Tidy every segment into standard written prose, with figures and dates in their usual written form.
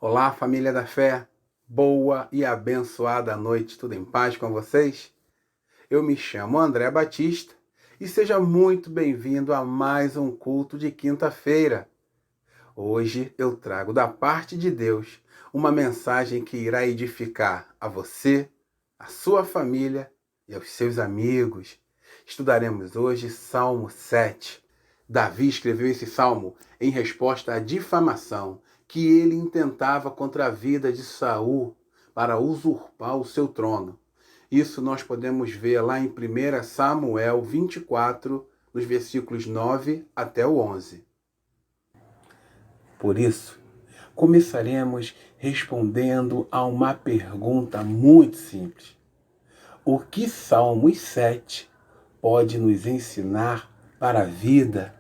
Olá, família da fé. Boa e abençoada noite. Tudo em paz com vocês? Eu me chamo André Batista e seja muito bem-vindo a mais um culto de quinta-feira. Hoje eu trago da parte de Deus uma mensagem que irá edificar a você, a sua família e aos seus amigos. Estudaremos hoje Salmo 7. Davi escreveu esse salmo em resposta à difamação que ele intentava contra a vida de Saul para usurpar o seu trono. Isso nós podemos ver lá em 1 Samuel 24, nos versículos 9 até o 11. Por isso, começaremos respondendo a uma pergunta muito simples. O que Salmos 7 pode nos ensinar para a vida?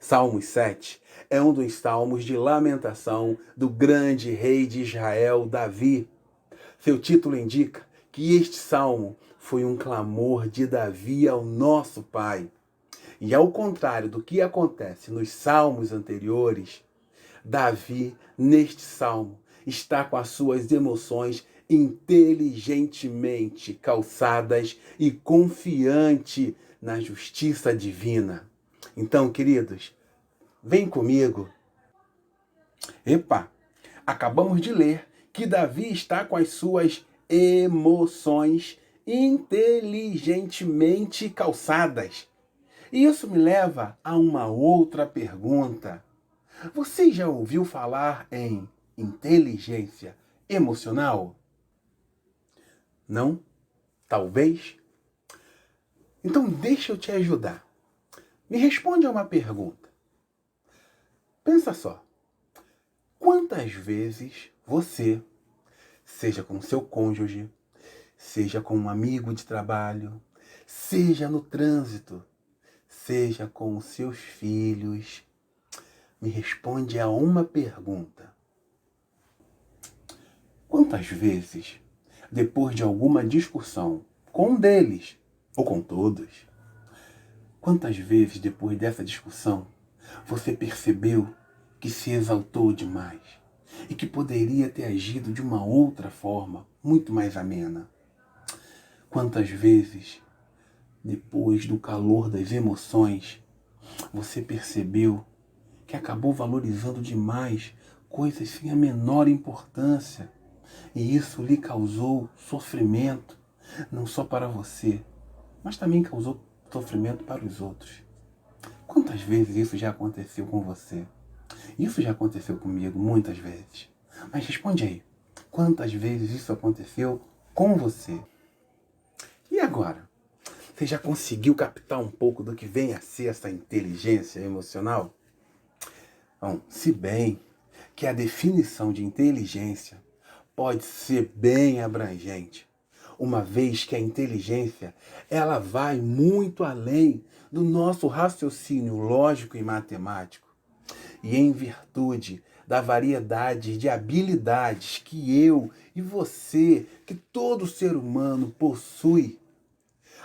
Salmos 7 é um dos salmos de lamentação do grande rei de Israel, Davi. Seu título indica que este salmo foi um clamor de Davi ao nosso Pai. E ao contrário do que acontece nos salmos anteriores, Davi, neste salmo, está com as suas emoções inteligentemente calçadas e confiante na justiça divina. Então, queridos, vem comigo. Acabamos de ler que Davi está com as suas emoções inteligentemente calçadas. E isso me leva a uma outra pergunta. Você já ouviu falar em inteligência emocional? Não? Talvez? Então deixa eu te ajudar. Me responde a uma pergunta. Pensa só. Quantas vezes você, seja com seu cônjuge, seja com um amigo de trabalho, seja no trânsito, seja com os seus filhos, me responde a uma pergunta. Quantas vezes, depois de alguma discussão com um deles ou com todos, quantas vezes depois dessa discussão você percebeu que se exaltou demais e que poderia ter agido de uma outra forma, muito mais amena? Quantas vezes, depois do calor das emoções, você percebeu que acabou valorizando demais coisas sem a menor importância e isso lhe causou sofrimento, não só para você, mas também causou sofrimento para os outros? Quantas vezes isso já aconteceu com você? Isso já aconteceu comigo muitas vezes. Mas responde aí, quantas vezes isso aconteceu com você? E agora? Você já conseguiu captar um pouco do que vem a ser essa inteligência emocional? Bom, se bem que a definição de inteligência pode ser bem abrangente, uma vez que a inteligência ela vai muito além do nosso raciocínio lógico e matemático. E em virtude da variedade de habilidades que eu e você, que todo ser humano possui,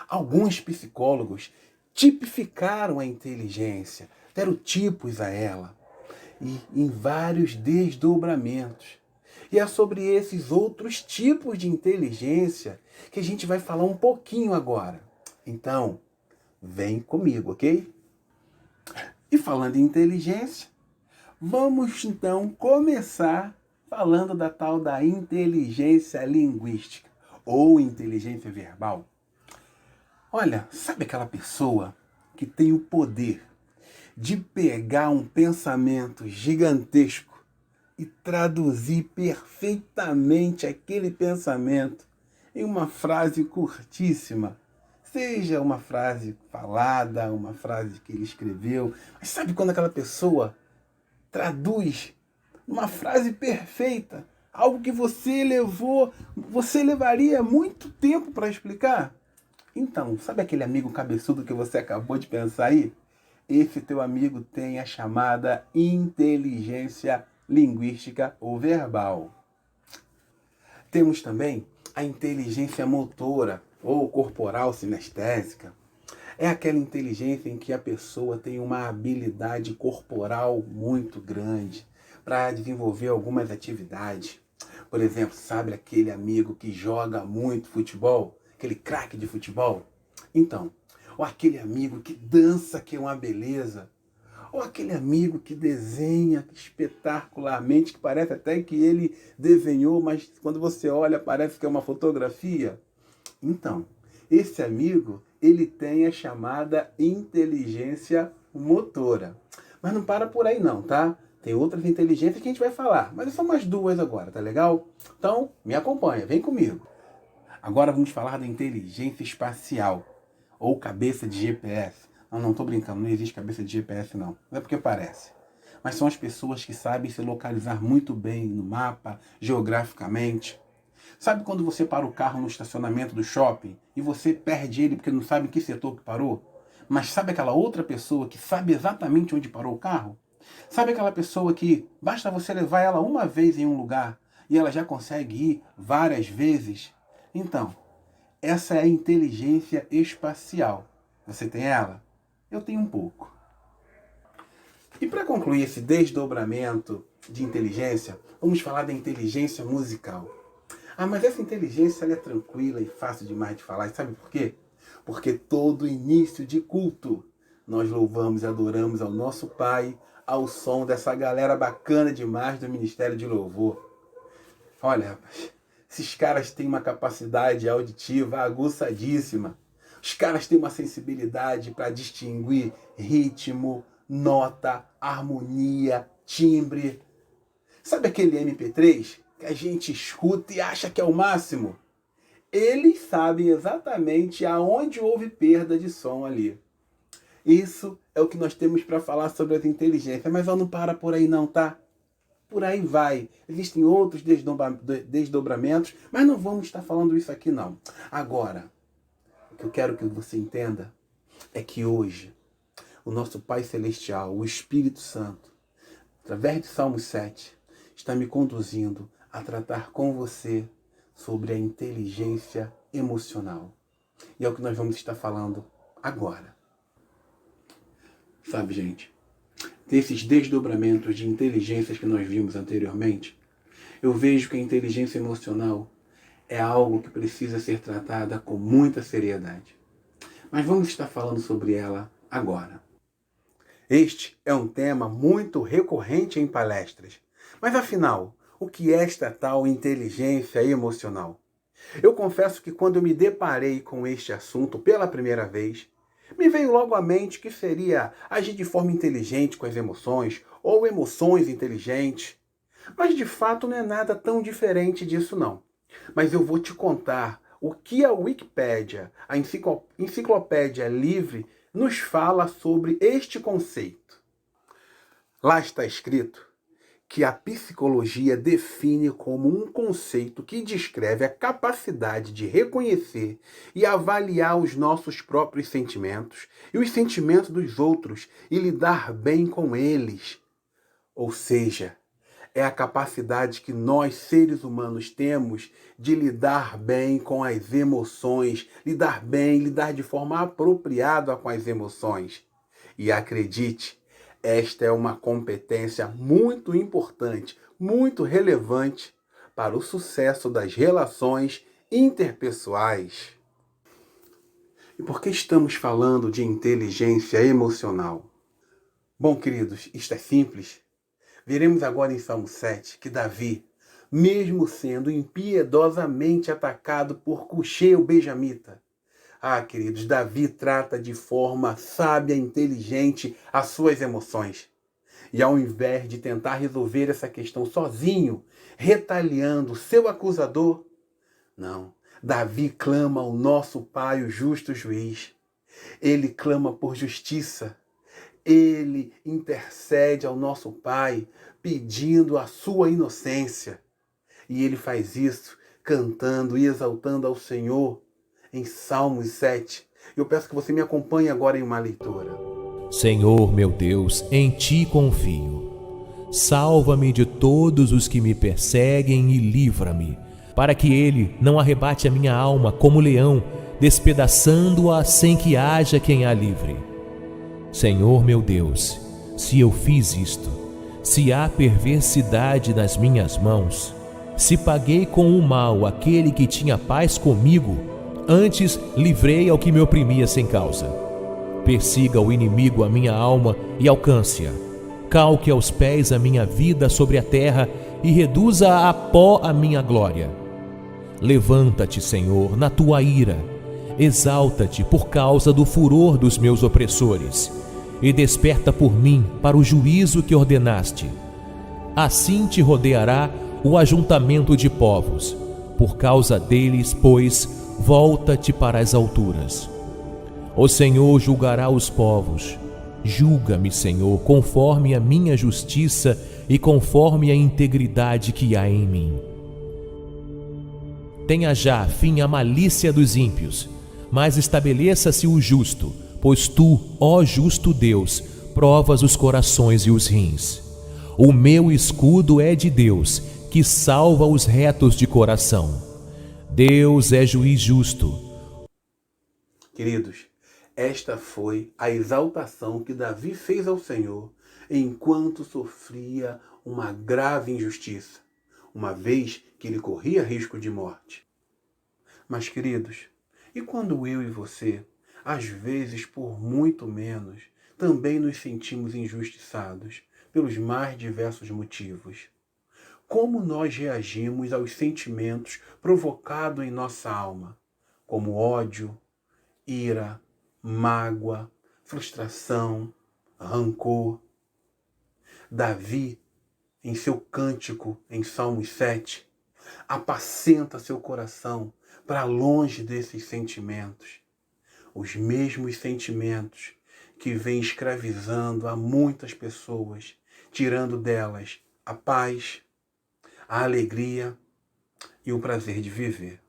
alguns psicólogos tipificaram a inteligência, deram tipos a ela, e em vários desdobramentos. E é sobre esses outros tipos de inteligência que a gente vai falar um pouquinho agora. Então, vem comigo, ok? E falando em inteligência, vamos então começar falando da tal da inteligência linguística ou inteligência verbal. Olha, sabe aquela pessoa que tem o poder de pegar um pensamento gigantesco e traduzir perfeitamente aquele pensamento em uma frase curtíssima? Seja uma frase falada, uma frase que ele escreveu. Mas sabe quando aquela pessoa traduz uma frase perfeita, algo que você levaria muito tempo para explicar? Então, sabe aquele amigo cabeçudo que você acabou de pensar aí? Esse teu amigo tem a chamada inteligência linguística ou verbal. Temos também a inteligência motora ou corporal sinestésica. É aquela inteligência em que a pessoa tem uma habilidade corporal muito grande. para desenvolver algumas atividades. Por exemplo, sabe aquele amigo que joga muito futebol? Aquele craque de futebol? Então, ou aquele amigo que dança, que é uma beleza. Ou aquele amigo que desenha espetacularmente, que parece até que ele desenhou, mas quando você olha parece que é uma fotografia. Então, esse amigo, ele tem a chamada inteligência motora. Mas não para por aí não, tá? Tem outras inteligências que a gente vai falar, mas são umas duas agora, tá legal? Então, me acompanha, vem comigo. Agora vamos falar da inteligência espacial, ou cabeça de GPS. Não tô brincando, não existe cabeça de GPS não. Não é porque parece. Mas são as pessoas que sabem se localizar muito bem no mapa, geograficamente. Sabe quando você para o carro no estacionamento do shopping e você perde ele porque não sabe em que setor que parou? Mas sabe aquela outra pessoa que sabe exatamente onde parou o carro? Sabe aquela pessoa que basta você levar ela uma vez em um lugar e ela já consegue ir várias vezes? Então, essa é a inteligência espacial. Você tem ela? Eu tenho um pouco. E para concluir esse desdobramento de inteligência, vamos falar da inteligência musical. Mas essa inteligência ela é tranquila e fácil demais de falar. E sabe por quê? Porque todo início de culto nós louvamos e adoramos ao nosso Pai ao som dessa galera bacana demais do Ministério de Louvor. Olha, rapaz, esses caras têm uma capacidade auditiva aguçadíssima. Os caras têm uma sensibilidade para distinguir ritmo, nota, harmonia, timbre. Sabe aquele MP3 que a gente escuta e acha que é o máximo? Eles sabem exatamente aonde houve perda de som ali. Isso é o que nós temos para falar sobre as inteligências. Mas não para por aí não, tá? Por aí vai. Existem outros desdobramentos, mas não vamos estar falando isso aqui não. Agora, o que eu quero que você entenda é que hoje o nosso Pai Celestial, o Espírito Santo, através de Salmo 7, está me conduzindo a tratar com você sobre a inteligência emocional. E é o que nós vamos estar falando agora. Sabe, gente, desses desdobramentos de inteligências que nós vimos anteriormente, eu vejo que a inteligência emocional é algo que precisa ser tratada com muita seriedade. Mas vamos estar falando sobre ela agora. Este é um tema muito recorrente em palestras. Mas afinal, o que é esta tal inteligência emocional? Eu confesso que quando eu me deparei com este assunto pela primeira vez, me veio logo à mente que seria agir de forma inteligente com as emoções, ou emoções inteligentes. Mas de fato não é nada tão diferente disso não. Mas eu vou te contar o que a Wikipédia, a enciclopédia livre, nos fala sobre este conceito. Lá está escrito que a psicologia define como um conceito que descreve a capacidade de reconhecer e avaliar os nossos próprios sentimentos e os sentimentos dos outros e lidar bem com eles. Ou seja, é a capacidade que nós, seres humanos, temos de lidar bem com as emoções, lidar de forma apropriada com as emoções. E acredite, esta é uma competência muito importante, muito relevante para o sucesso das relações interpessoais. E por que estamos falando de inteligência emocional? Bom, queridos, isto é simples. Veremos agora em Salmo 7 que Davi, mesmo sendo impiedosamente atacado por Cuxê, o benjamita, queridos, Davi trata de forma sábia e inteligente as suas emoções. E ao invés de tentar resolver essa questão sozinho, retaliando seu acusador, não, Davi clama ao nosso Pai, o justo juiz. Ele clama por justiça. Ele intercede ao nosso Pai, pedindo a sua inocência. E ele faz isso cantando e exaltando ao Senhor em Salmos 7. Eu peço que você me acompanhe agora em uma leitura. Senhor meu Deus, em ti confio. Salva-me de todos os que me perseguem e livra-me, para que ele não arrebate a minha alma como leão, despedaçando-a sem que haja quem a livre. Senhor meu Deus, se eu fiz isto, Se há perversidade nas minhas mãos, se paguei com o mal aquele que tinha paz comigo, antes livrei ao que me oprimia sem causa. Persiga o inimigo a minha alma e alcance-a. Calque aos pés a minha vida sobre a terra e reduza a pó a minha glória. Levanta-te, Senhor, na tua ira. Exalta-te por causa do furor dos meus opressores e desperta por mim para o juízo que ordenaste. Assim te rodeará o ajuntamento de povos. Por causa deles, pois, volta-te para as alturas. O Senhor julgará os povos. Julga-me, Senhor, conforme a minha justiça e conforme a integridade que há em mim. Tenha já fim a malícia dos ímpios, mas estabeleça-se o justo, pois tu, ó justo Deus, provas os corações e os rins. O meu escudo é de Deus, que salva os retos de coração. Deus é juiz justo. Queridos, esta foi a exaltação que Davi fez ao Senhor enquanto sofria uma grave injustiça, uma vez que ele corria risco de morte. Mas, queridos, e quando eu e você, às vezes por muito menos, também nos sentimos injustiçados pelos mais diversos motivos? Como nós reagimos aos sentimentos provocados em nossa alma, como ódio, ira, mágoa, frustração, rancor? Davi, em seu cântico em Salmos 7, apacenta seu coração para longe desses sentimentos, os mesmos sentimentos que vêm escravizando a muitas pessoas, tirando delas a paz, a alegria e o prazer de viver.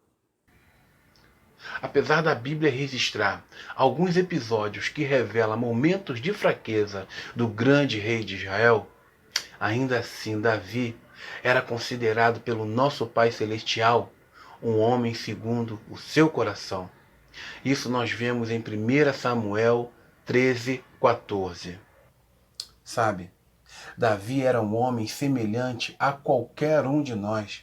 Apesar da Bíblia registrar alguns episódios que revelam momentos de fraqueza do grande rei de Israel, ainda assim Davi era considerado pelo nosso Pai Celestial um homem segundo o seu coração. Isso nós vemos em 1 Samuel 13:14. Sabe, Davi era um homem semelhante a qualquer um de nós.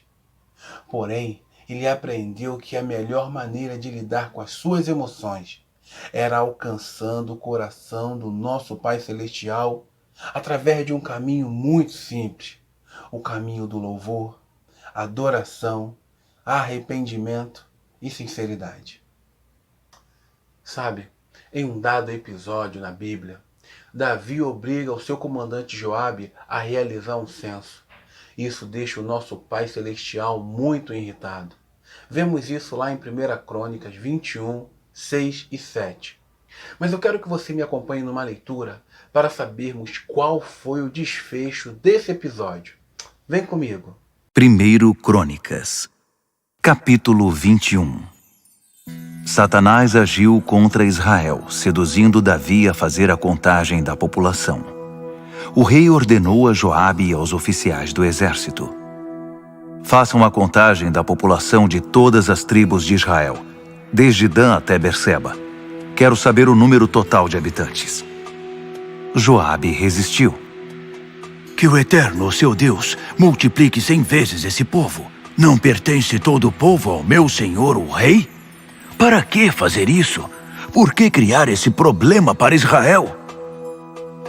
Porém, ele aprendeu que a melhor maneira de lidar com as suas emoções era alcançando o coração do nosso Pai Celestial através de um caminho muito simples, o caminho do louvor, adoração, arrependimento e sinceridade. Sabe, em um dado episódio na Bíblia, Davi obriga o seu comandante Joabe a realizar um censo. Isso deixa o nosso Pai Celestial muito irritado. Vemos isso lá em 1 Crônicas 21, 6 e 7. Mas eu quero que você me acompanhe numa leitura para sabermos qual foi o desfecho desse episódio. Vem comigo. 1 Crônicas, capítulo 21. Satanás agiu contra Israel, seduzindo Davi a fazer a contagem da população. O rei ordenou a Joabe e aos oficiais do exército: façam a contagem da população de todas as tribos de Israel, desde Dan até Berseba. Quero saber o número total de habitantes. Joabe resistiu. Que o Eterno, seu Deus, multiplique 100 vezes esse povo. Não pertence todo o povo ao meu senhor, o rei? Para que fazer isso? Por que criar esse problema para Israel?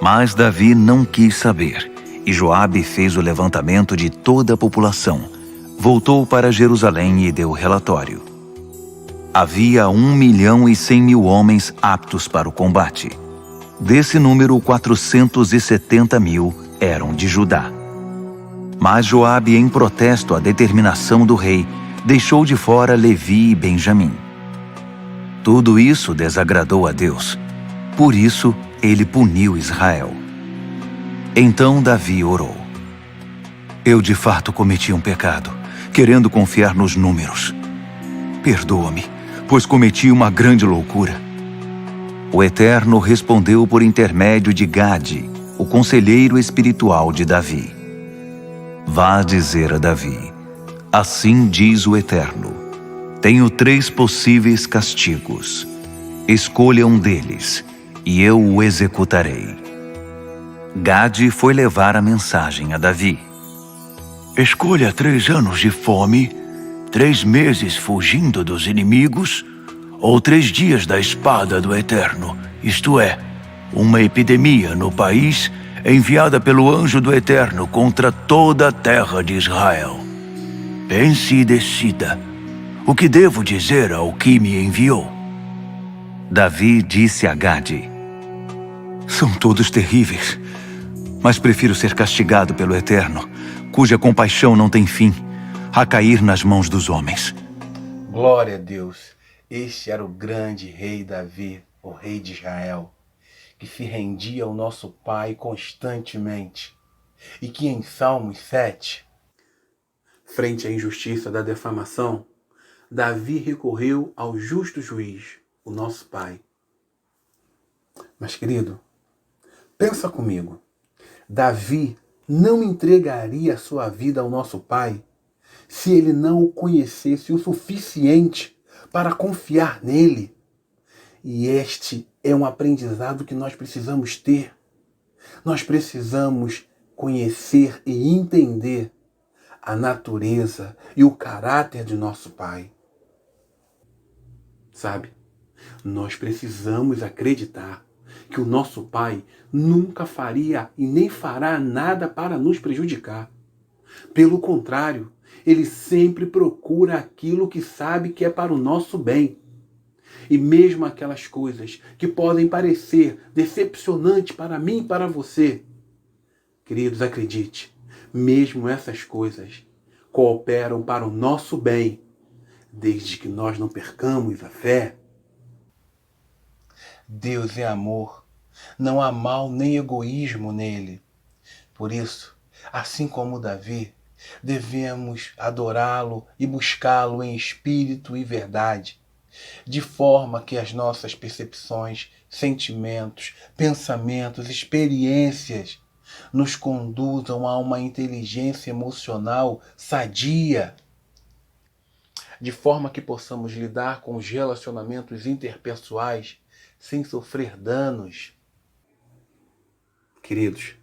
Mas Davi não quis saber, e Joabe fez o levantamento de toda a população. Voltou para Jerusalém e deu relatório. Havia 1.100.000 homens aptos para o combate. Desse número, 470.000 eram de Judá. Mas Joabe, em protesto à determinação do rei, deixou de fora Levi e Benjamim. Tudo isso desagradou a Deus. Por isso, ele puniu Israel. Então Davi orou: eu de fato cometi um pecado, querendo confiar nos números. Perdoa-me, pois cometi uma grande loucura. O Eterno respondeu por intermédio de Gade, o conselheiro espiritual de Davi: vá dizer a Davi: assim diz o Eterno, tenho 3 possíveis castigos. Escolha um deles, e eu o executarei. Gade foi levar a mensagem a Davi. Escolha 3 anos de fome, 3 meses fugindo dos inimigos, ou 3 dias da espada do Eterno, isto é, uma epidemia no país enviada pelo anjo do Eterno contra toda a terra de Israel. Pense e decida. O que devo dizer ao que me enviou? Davi disse a Gade: São todos terríveis, mas prefiro ser castigado pelo Eterno, cuja compaixão não tem fim, a cair nas mãos dos homens. Glória a Deus! Este era o grande rei Davi, o rei de Israel, que se rendia ao nosso Pai constantemente e que em Salmos 7, frente à injustiça da defamação, Davi recorreu ao justo juiz, o nosso Pai. Mas, querido, pensa comigo. Davi não entregaria a sua vida ao nosso Pai se ele não o conhecesse o suficiente para confiar nele. E este é um aprendizado que nós precisamos ter. Nós precisamos conhecer e entender a natureza e o caráter de nosso Pai. Sabe, nós precisamos acreditar que o nosso Pai nunca faria e nem fará nada para nos prejudicar. Pelo contrário, Ele sempre procura aquilo que sabe que é para o nosso bem. E mesmo aquelas coisas que podem parecer decepcionantes para mim e para você, queridos, acredite, mesmo essas coisas cooperam para o nosso bem, desde que nós não percamos a fé. Deus é amor, não há mal nem egoísmo nele. Por isso, assim como Davi, devemos adorá-lo e buscá-lo em espírito e verdade, de forma que as nossas percepções, sentimentos, pensamentos, experiências nos conduzam a uma inteligência emocional sadia, de forma que possamos lidar com os relacionamentos interpessoais sem sofrer danos. Queridos,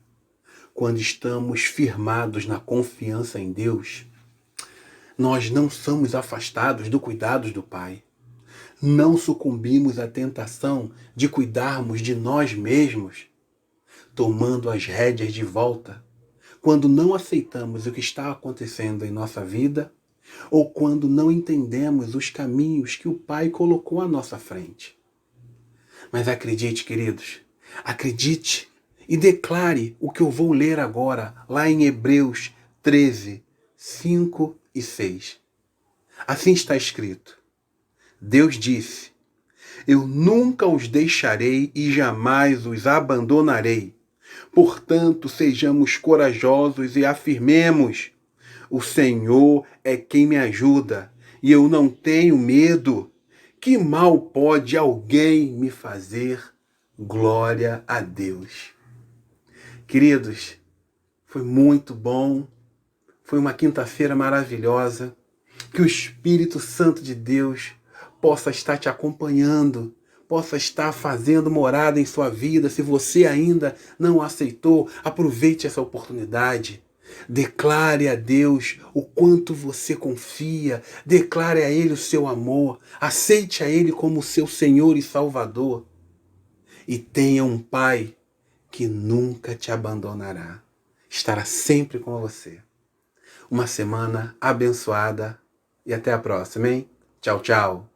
quando estamos firmados na confiança em Deus, nós não somos afastados do cuidado do Pai. Não sucumbimos à tentação de cuidarmos de nós mesmos, tomando as rédeas de volta, quando não aceitamos o que está acontecendo em nossa vida ou quando não entendemos os caminhos que o Pai colocou à nossa frente. Mas acredite, queridos, acredite e declare o que eu vou ler agora, lá em Hebreus 13, 5 e 6. Assim está escrito: Deus disse: Eu nunca os deixarei e jamais os abandonarei. Portanto, sejamos corajosos e afirmemos: O Senhor é quem me ajuda, e eu não tenho medo. Que mal pode alguém me fazer? Glória a Deus. Queridos, foi muito bom. Foi uma quinta-feira maravilhosa. Que o Espírito Santo de Deus possa estar te acompanhando, possa estar fazendo morada em sua vida. Se você ainda não aceitou, aproveite essa oportunidade. Declare a Deus o quanto você confia, declare a Ele o seu amor, aceite a Ele como seu Senhor e Salvador. E tenha um Pai que nunca te abandonará, estará sempre com você. Uma semana abençoada e até a próxima, hein? Tchau, tchau.